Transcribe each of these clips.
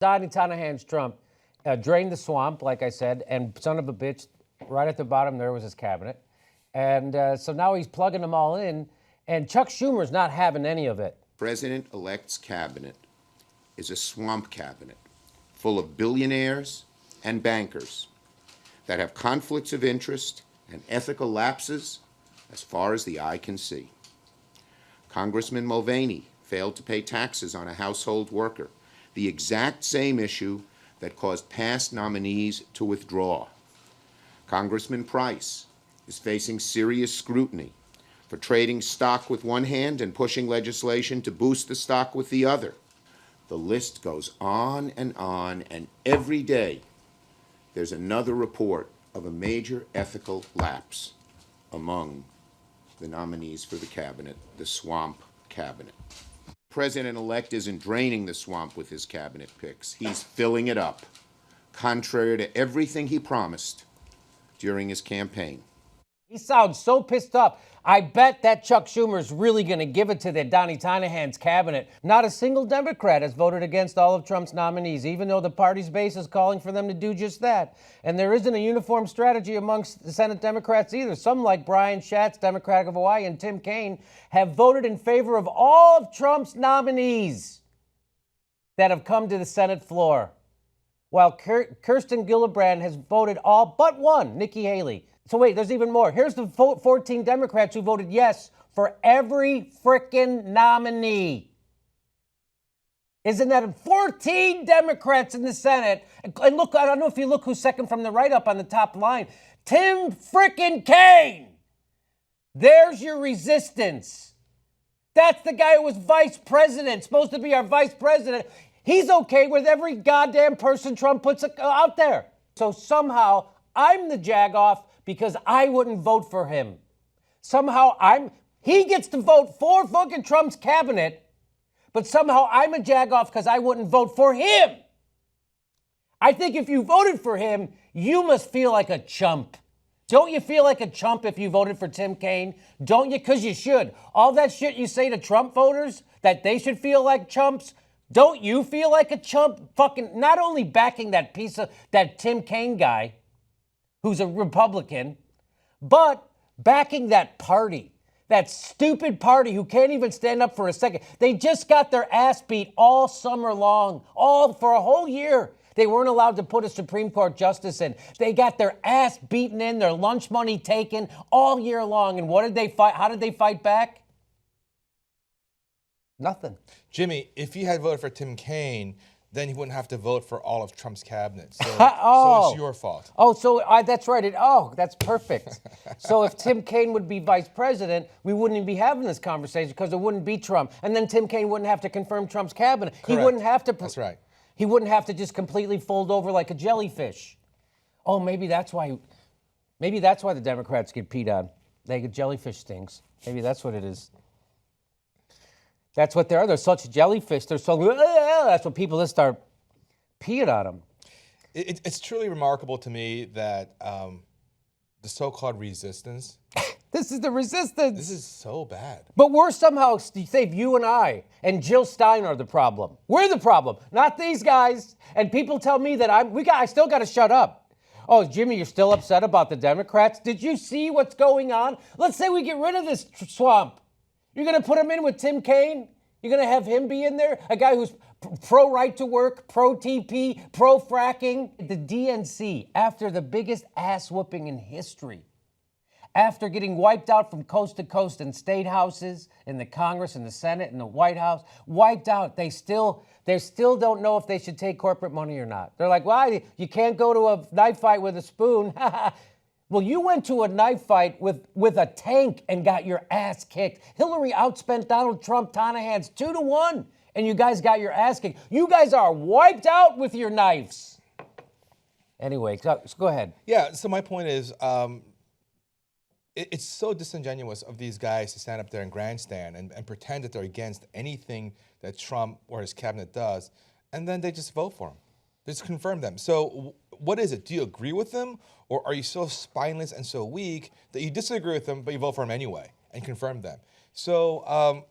Donnie Tanahan's Trump drained the swamp, like I said, and son of a bitch, right at the bottom there was his cabinet. And so now he's plugging them all in, and Chuck Schumer's not having any of it. President-elect's cabinet is a swamp cabinet full of billionaires and bankers that have conflicts of interest and ethical lapses as far as the eye can see. Congressman Mulvaney failed to pay taxes on a household worker, the exact same issue that caused past nominees to withdraw. Congressman Price is facing serious scrutiny for trading stock with one hand and pushing legislation to boost the stock with the other. The list goes on, and every day there's another report of a major ethical lapse among the nominees for the cabinet, the swamp cabinet. President-elect isn't draining the swamp with his cabinet picks. He's filling it up, contrary to everything he promised during his campaign. He sounds so pissed off. I bet that Chuck Schumer's really going to give it to the Donnie Tanahan's cabinet. Not a single Democrat has voted against all of Trump's nominees, even though the party's base is calling for them to do just that. And there isn't a uniform strategy amongst the Senate Democrats either. Some, like Brian Schatz, Democratic of Hawaii, and Tim Kaine, have voted in favor of all of Trump's nominees that have come to the Senate floor, while Kirsten Gillibrand has voted all but one, Nikki Haley. So wait, there's even more. Here's the 14 Democrats who voted yes for every frickin' nominee. Isn't that 14 Democrats in the Senate? And look, I don't know if you look who's second from the right up on the top line. Tim frickin' Kaine. There's your resistance. That's the guy who was vice president, supposed to be our vice president. He's okay with every goddamn person Trump puts out there. So somehow I'm the jagoff because I wouldn't vote for him. Somehow he gets to vote for fucking Trump's cabinet, but somehow I'm a jagoff because I wouldn't vote for him. I think if you voted for him, you must feel like a chump. Don't you feel like a chump if you voted for Tim Kaine? Don't you? Because you should. All that shit you say to Trump voters, that they should feel like chumps, don't you feel like a chump? Fucking not only backing that Tim Kaine guy, who's a Republican, but backing that party, that stupid party who can't even stand up for a second. They just got their ass beat all summer long, all for a whole year. They weren't allowed to put a Supreme Court justice in. They got their ass beaten in, their lunch money taken all year long. And what did they fight? How did they fight back? Nothing. Jimmy, if you had voted for Tim Kaine, then he wouldn't have to vote for all of Trump's cabinet. So, so it's your fault. Oh, so that's right. That's perfect. So if Tim Kaine would be vice president, we wouldn't even be having this conversation because it wouldn't be Trump. And then Tim Kaine wouldn't have to confirm Trump's cabinet. Correct. He wouldn't have to. That's right. He wouldn't have to just completely fold over like a jellyfish. Oh, maybe that's why the Democrats get peed on. They get jellyfish stings. Maybe that's what it is. That's what they are. They're such jellyfish. They're so. That's what people just start peeing on them. It's truly remarkable to me that the so-called resistance. This is the resistance. This is so bad. But we're somehow, Steve, you and I and Jill Stein are the problem. We're the problem, not these guys. And people tell me that I still got to shut up. Oh, Jimmy, you're still upset about the Democrats? Did you see what's going on? Let's say we get rid of this swamp. You're going to put him in with Tim Kaine? You're going to have him be in there? A guy who's pro-right to work, pro-TP, pro-fracking? The DNC, after the biggest ass-whooping in history, after getting wiped out from coast to coast in state houses, in the Congress, in the Senate, in the White House, wiped out, they still don't know if they should take corporate money or not. They're like, well, you can't go to a knife fight with a spoon. Well, you went to a knife fight with a tank and got your ass kicked. Hillary outspent Donald Trump Tanahan's 2-1, and you guys got your ass kicked. You guys are wiped out with your knives. Anyway, so go ahead. Yeah, so my point is, it's so disingenuous of these guys to stand up there and grandstand and pretend that they're against anything that Trump or his cabinet does, and then they just vote for him. Just confirm them. So what is it? Do you agree with them, or are you so spineless and so weak that you disagree with them, but you vote for them anyway and confirm them? So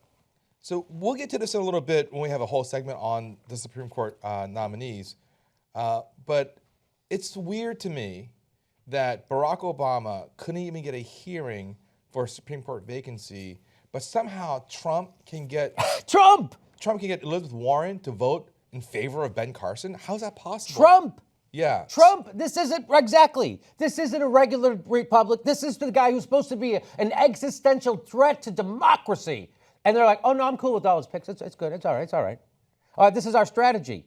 So we'll get to this in a little bit when we have a whole segment on the Supreme Court nominees. But it's weird to me that Barack Obama couldn't even get a hearing for a Supreme Court vacancy, but somehow Trump can get Elizabeth Warren to vote in favor of Ben Carson. How's that possible? Yeah. Trump, this isn't a regular republic. This is the guy who's supposed to be an existential threat to democracy. And they're like, oh, no, I'm cool with all his picks. It's good. It's all right. This is our strategy.